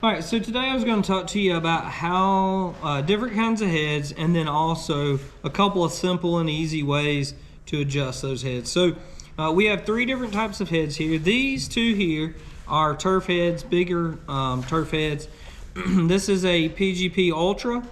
All right, so today I was going to talk to you about how different kinds of heads, and then also a couple of simple and easy ways to adjust those heads. So we have three different types of heads here. These two here are turf heads, bigger turf heads. This is a PGP Ultra.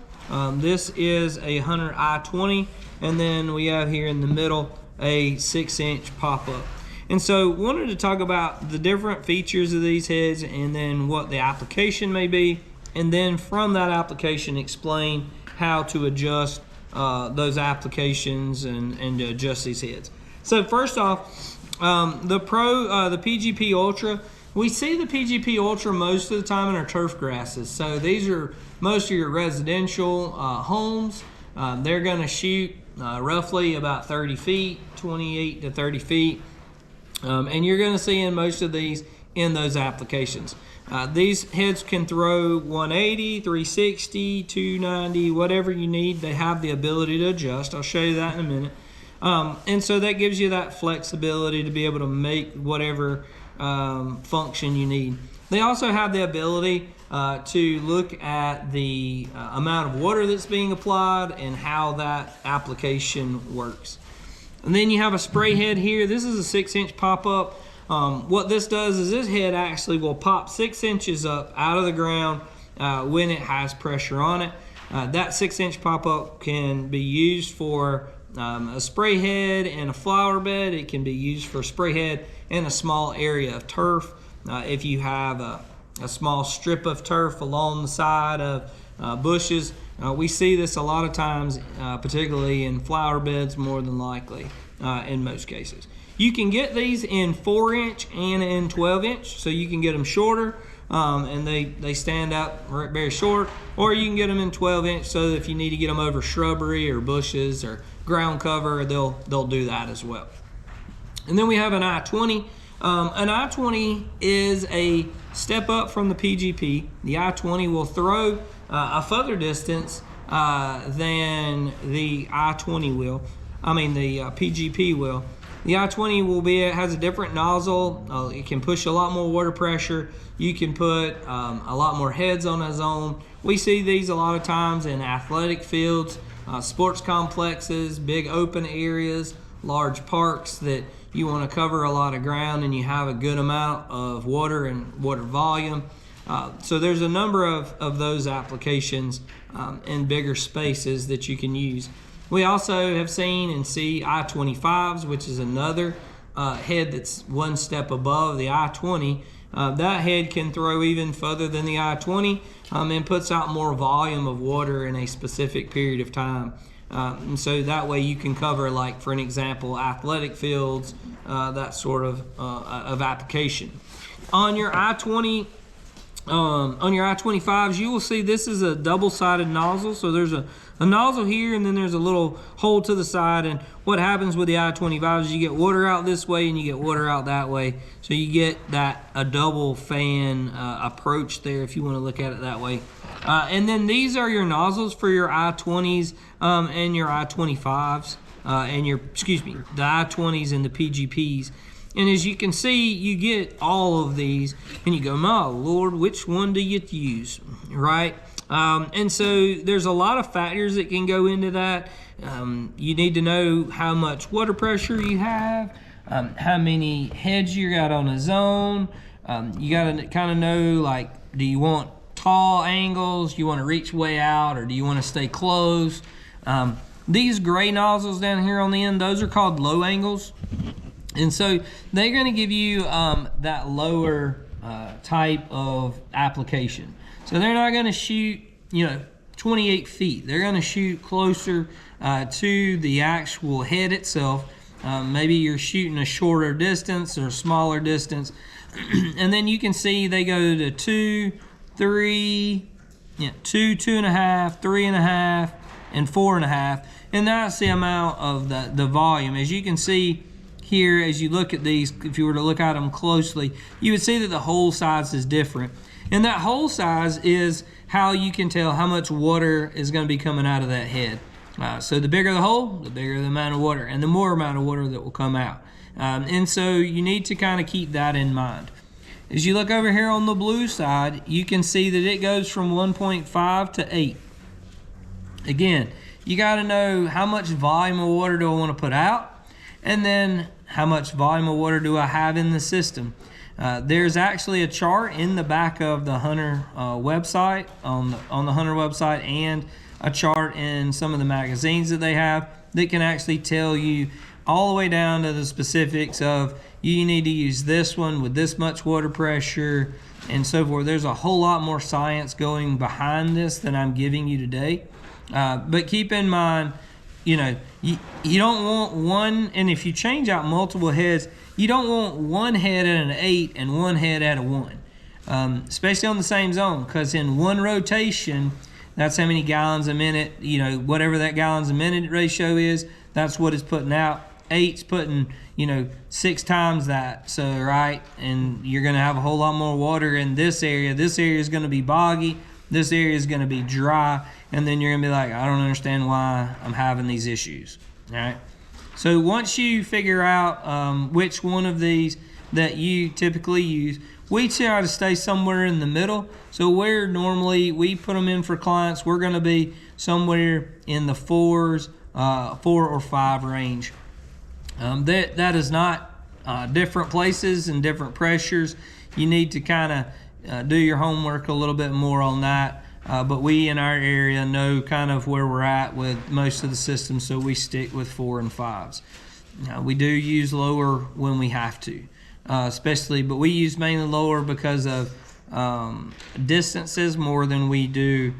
This is a Hunter I-20, and then we have here in the middle a 6-inch pop-up. And so wanted to talk about the different features of these heads and then what the application may be, and then from that application explain how to adjust those applications and to adjust these heads. So first off, the PGP Ultra, we see the PGP Ultra most of the time in our turf grasses. So these are most of your residential homes. They're going to shoot roughly about 30 feet, 28 to 30 feet. And you're going to see in most of these in those applications. These heads can throw 180, 360, 290, whatever you need. They have the ability to adjust. I'll show you that in a minute. And so that gives you that flexibility to be able to make whatever function you need. They also have the ability to look at the amount of water that's being applied and how that application works. And then you have a spray head here. This is a 6-inch pop-up. What this does is this head actually will pop 6 inches up out of the ground when it has pressure on it. That 6-inch pop-up can be used for a spray head and a flower bed. It can be used for a spray head and a small area of turf. If you have a small strip of turf along the side of bushes, we see this a lot of times, particularly in flower beds, more than likely in most cases. You can get these in 4-inch and in 12-inch, so you can get them shorter and they stand up very short, or you can get them in 12-inch so that if you need to get them over shrubbery or bushes or ground cover, they'll do that as well. And then we have an I-20. An I-20 is a step up from the PGP. The I-20 will throw a further distance than the I-20 will. The PGP will. The I-20 has a different nozzle. It can push a lot more water pressure. You can put a lot more heads on a zone. We see these a lot of times in athletic fields, sports complexes, big open areas, large parks that you want to cover a lot of ground and you have a good amount of water and water volume. So there's a number of those applications in bigger spaces that you can use. We also have seen and see I-25s, which is another head that's one step above the I-20. That head can throw even further than the I-20 and puts out more volume of water in a specific period of time. And so that way you can cover, like for an example, athletic fields, that sort of application. On your I-20, on your I-25s, you will see this is a double-sided nozzle. So there's a nozzle here, and then there's a little hole to the side. And what happens with the I-25s is you get water out this way and you get water out that way. So you get a double fan approach there, if you want to look at it that way. And then these are your nozzles for your I-20s and your I-25s, the I-20s and the PGPs. And as you can see, you get all of these, and you go, my Lord, which one do you use, right? And so there's a lot of factors that can go into that. You need to know how much water pressure you have, how many heads you got on a zone. You got to kind of know, like, do you want tall angles? You want to reach way out, or do you want to stay close? These gray nozzles down here on the end, those are called low angles. And so they're going to give you that lower type of application. So they're not going to shoot, 28 feet. They're going to shoot closer to the actual head itself. Maybe you're shooting a shorter distance or a smaller distance. And then you can see they go to 2, 3, 2, 2.5, 3.5, and 4.5. And that's the amount of the volume. As you can see here, as you look at these, if you were to look at them closely, you would see that the hole size is different. And that hole size is how you can tell how much water is going to be coming out of that head. So the bigger the hole, the bigger the amount of water, and the more amount of water that will come out. And so you need to kind of keep that in mind. As you look over here on the blue side, you can see that it goes from 1.5 to 8. Again, you got to know how much volume of water do I want to put out, and then how much volume of water do I have in the system. There's actually a chart in the back of the Hunter website, on the Hunter website, and a chart in some of the magazines that they have that can actually tell you all the way down to the specifics of you need to use this one with this much water pressure and so forth. There's a whole lot more science going behind this than I'm giving you today. But keep in mind, you don't want one, and if you change out multiple heads, you don't want one head at an 8 and one head at a 1, especially on the same zone, because in one rotation, that's how many gallons a minute, whatever that gallons a minute ratio is, that's what it's putting out. 8's putting, 6 times that, so right, and you're going to have a whole lot more water in this area. This area is going to be boggy, this area is going to be dry, and then you're going to be like, I don't understand why I'm having these issues. All right. So once you figure out which one of these that you typically use, we try to stay somewhere in the middle. So where normally we put them in for clients, we're going to be somewhere in the 4s, 4 or 5 range. That is not different places and different pressures. You need to kind of do your homework a little bit more on that. But we in our area know kind of where we're at with most of the systems, so we stick with 4 and 5s. We do use lower when we have to, but we use mainly lower because of distances more than we do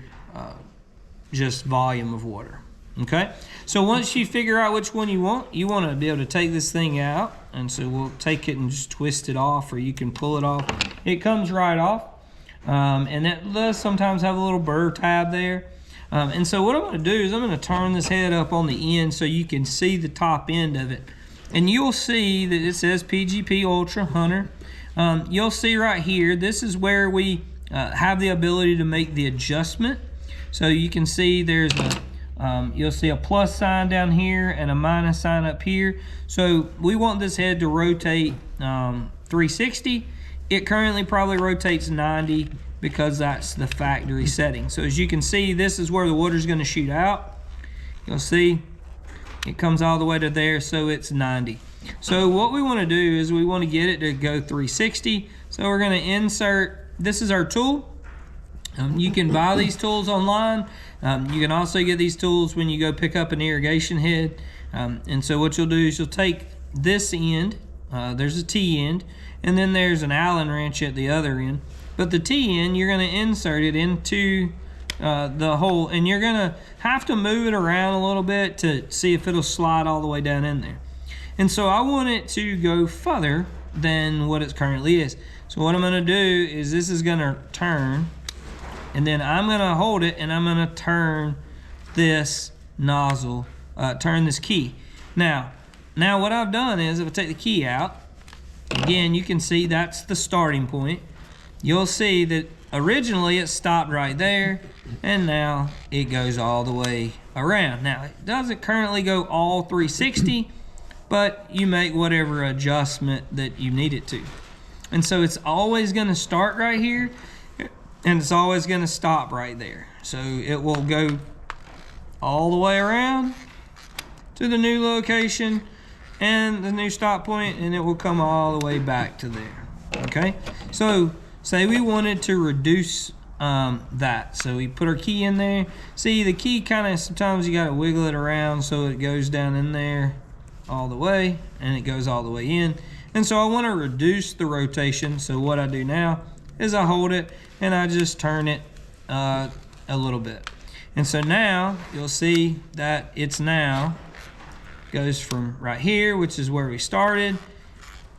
just volume of water. Okay, so once you figure out which one you want to be able to take this thing out, and so we'll take it and just twist it off, or you can pull it off. It comes right off. And it does sometimes have a little burr tab there. And so what I'm going to do is I'm going to turn this head up on the end so you can see the top end of it. And you'll see that it says PGP Ultra Hunter. You'll see right here, this is where we have the ability to make the adjustment. So you can see there's you'll see a plus sign down here and a minus sign up here. So we want this head to rotate 360. It currently probably rotates 90 because that's the factory setting. So as you can see, this is where the water is going to shoot out. You'll see it comes all the way to there, so it's 90. So what we want to do is we want to get it to go 360. So we're going to insert, this is our tool. You can buy these tools online. You can also get these tools when you go pick up an irrigation head. And so what you'll do is you'll take this end, there's a T end, and then there's an Allen wrench at the other end. But the T end, you're going to insert it into the hole, and you're going to have to move it around a little bit to see if it'll slide all the way down in there. And so I want it to go further than what it currently is. So what I'm going to do is this is going to turn, and then I'm going to hold it, and I'm going to turn this nozzle, turn this key. Now what I've done is if I take the key out, again, you can see that's the starting point. You'll see that originally it stopped right there, and now it goes all the way around. Now, it doesn't currently go all 360, but you make whatever adjustment that you need it to. And so it's always going to start right here, and it's always going to stop right there. So it will go all the way around to the new location and the new stop point, and it will come all the way back to there. Okay, so say we wanted to reduce that, so we put our key in there. See, the key kind of, sometimes you got to wiggle it around so it goes down in there all the way, and it goes all the way in. And so I want to reduce the rotation, so what I do now is I hold it and I just turn it a little bit. And so now you'll see that it's now goes from right here, which is where we started,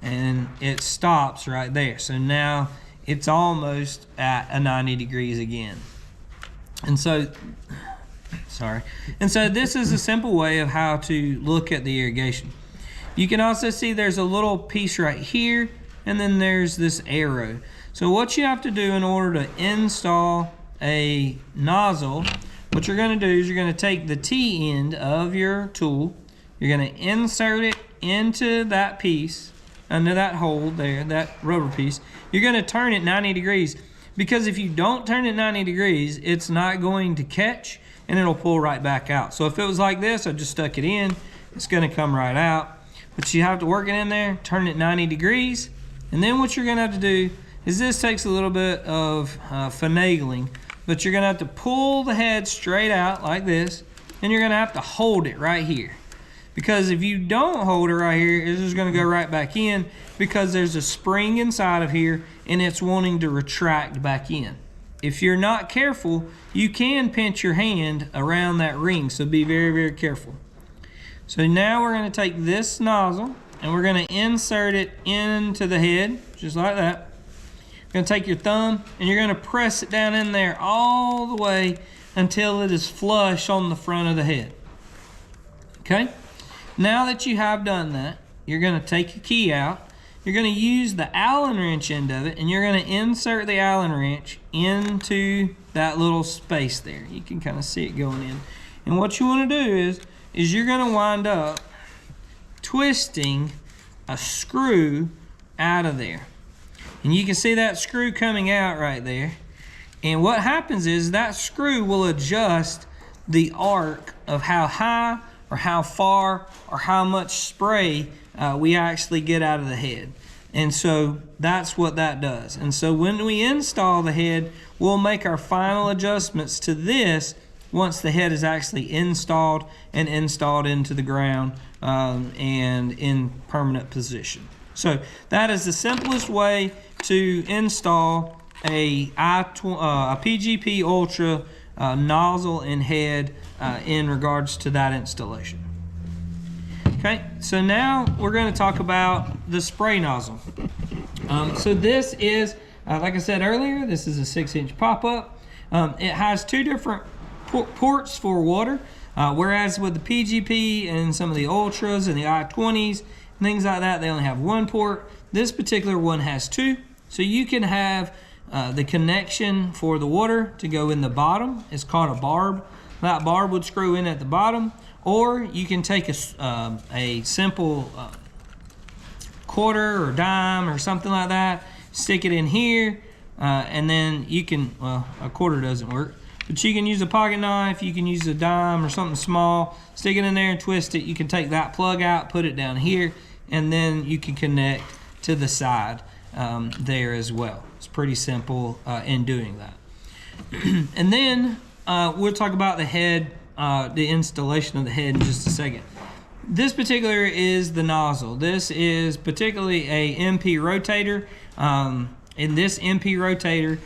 and it stops right there. So now it's almost at a 90 degrees again. And so, this is a simple way of how to look at the irrigation. You can also see there's a little piece right here, and then there's this arrow. So what you have to do in order to install a nozzle, what you're going to do is you're going to take the T end of your tool, you're going to insert it into that piece, under that hole there, that rubber piece, you're going to turn it 90 degrees. Because if you don't turn it 90 degrees, it's not going to catch and it'll pull right back out. So if it was like this, I just stuck it in, it's going to come right out. But you have to work it in there, turn it 90 degrees. And then what you're going to have to do is, this takes a little bit of finagling, but you're going to have to pull the head straight out like this, and you're going to have to hold it right here. Because if you don't hold it right here, it's just going to go right back in, because there's a spring inside of here and it's wanting to retract back in. If you're not careful, you can pinch your hand around that ring, so be very, very careful. So now we're going to take this nozzle and we're going to insert it into the head, just like that. You're going to take your thumb and you're going to press it down in there all the way until it is flush on the front of the head. Okay? Now that you have done that, you're going to take your key out. You're going to use the Allen wrench end of it, and you're going to insert the Allen wrench into that little space there. You can kind of see it going in. And what you want to do is you're going to wind up twisting a screw out of there. And you can see that screw coming out right there. And what happens is that screw will adjust the arc of how high or how far or how much spray we actually get out of the head. And so that's what that does. And so when we install the head, we'll make our final adjustments to this once the head is actually installed and installed into the ground and in permanent position. So that is the simplest way to install a PGP Ultra nozzle and head in regards to that installation. Okay, so now we're going to talk about the spray nozzle. So this is, like I said earlier, this is a 6-inch pop-up. It has two different ports for water, whereas with the PGP and some of the Ultras and the I-20s, things like that, they only have one port. This particular one has two, so you can have the connection for the water to go in the bottom. It's called a barb. That barb would screw in at the bottom, or you can take a simple quarter or dime or something like that, stick it in here, and then you can, well, a quarter doesn't work, but you can use a pocket knife, you can use a dime or something small, stick it in there and twist it. You can take that plug out, put it down here, and then you can connect to the side there as well. It's pretty simple in doing that. And then we'll talk about the head, the installation of the head in just a second. This particular is the nozzle. This is particularly a MP rotator. In this MP rotator,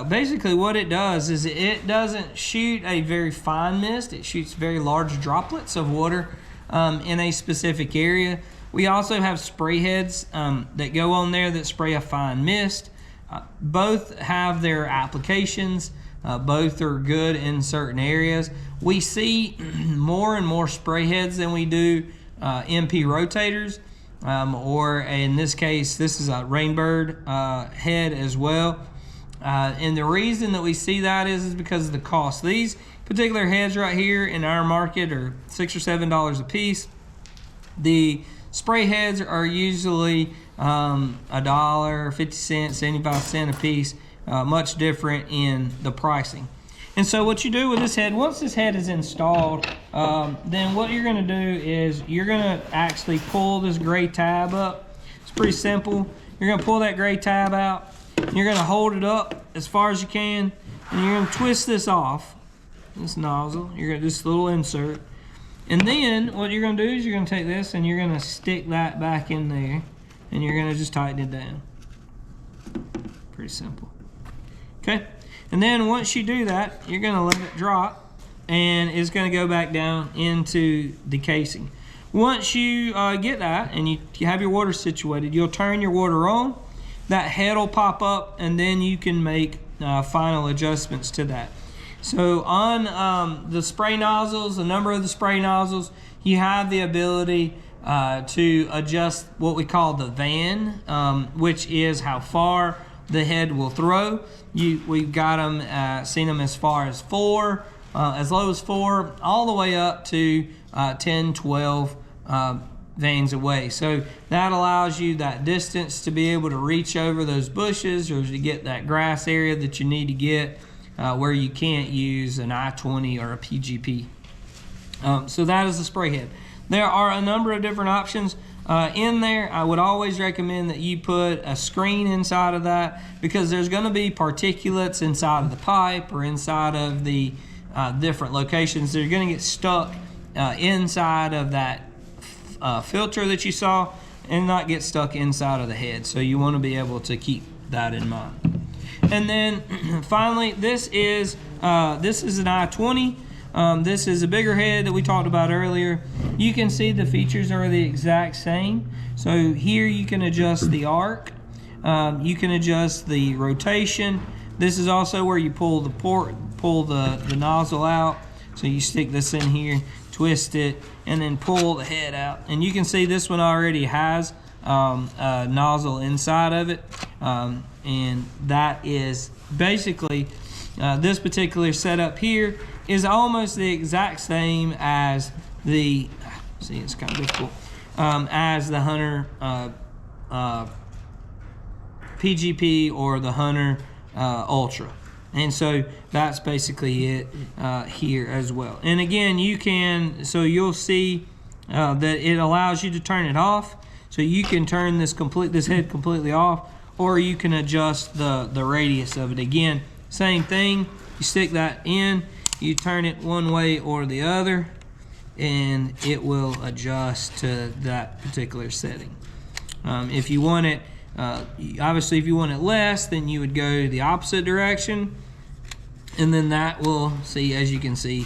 basically what it does is it doesn't shoot a very fine mist. It shoots very large droplets of water in a specific area. We also have spray heads that go on there that spray a fine mist. Both have their applications. Both are good in certain areas. We see more and more spray heads than we do MP rotators, or in this case, this is a Rainbird head as well. And the reason that we see that is because of the cost. These particular heads right here in our market are $6 or $7 a piece. The spray heads are usually $1, 50 cents, 75 cents a piece. Much different in the pricing. And so what you do with this head, once this head is installed, then what you're going to do is you're going to actually pull this gray tab up. It's pretty simple. You're going to pull that gray tab out. You're going to hold it up as far as you can, and you're going to twist this off, this nozzle. You're going to do this little insert. And then what you're going to do is you're going to take this and you're going to stick that back in there, and you're going to just tighten it down. Pretty simple. Okay, and then once you do that, you're going to let it drop, and it's going to go back down into the casing. Once you get that and you have your water situated, you'll turn your water on. That head will pop up, and then you can make final adjustments to that. So on the spray nozzles, the number of the spray nozzles, you have the ability to adjust what we call the van, which is how far the head will throw. We've got them, seen them as far as 4, as low as 4, all the way up to 10, 12 vanes away. So that allows you that distance to be able to reach over those bushes or to get that grass area that you need to get where you can't use an I-20 or a PGP. So that is the spray head. There are a number of different options in there. I would always recommend that you put a screen inside of that, because there's going to be particulates inside of the pipe or inside of the different locations that are going to get stuck inside of that filter that you saw and not get stuck inside of the head. So you want to be able to keep that in mind. And then finally, this is an I-20. This is a bigger head that we talked about earlier. You can see the features are the exact same. So here you can adjust the arc. You can adjust the rotation. This is also where you pull the nozzle out. So you stick this in here, twist it, and then pull the head out. And you can see this one already has a nozzle inside of it. And that is basically this particular setup here is almost the exact same as the, see, it's kind of difficult, as the Hunter PGP or the Hunter Ultra. And so that's basically it here as well. And again, you can, so you'll see that it allows you to turn it off. So you can turn this head completely off, or you can adjust the radius of it. Again, same thing, you stick that in, you turn it one way or the other, and it will adjust to that particular setting. If you want it, obviously if you want it less, then you would go the opposite direction, and then that will, see, as you can see,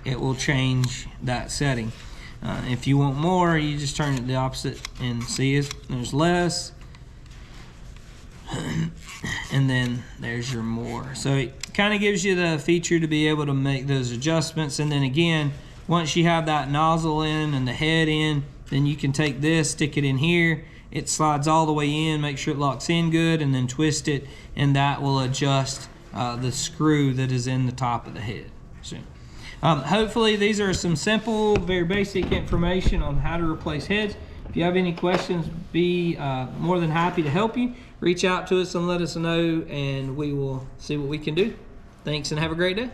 it will change that setting. If you want more, you just turn it the opposite, and see, there's less, and then there's your more. So it kind of gives you the feature to be able to make those adjustments. And then again, once you have that nozzle in and the head in, then you can take this, stick it in here, it slides all the way in, make sure it locks in good, and then twist it, and that will adjust the screw that is in the top of the head. So hopefully these are some simple, very basic information on how to replace heads. If you have any questions, be more than happy to help you. Reach out to us and let us know, and we will see what we can do. Thanks, and have a great day.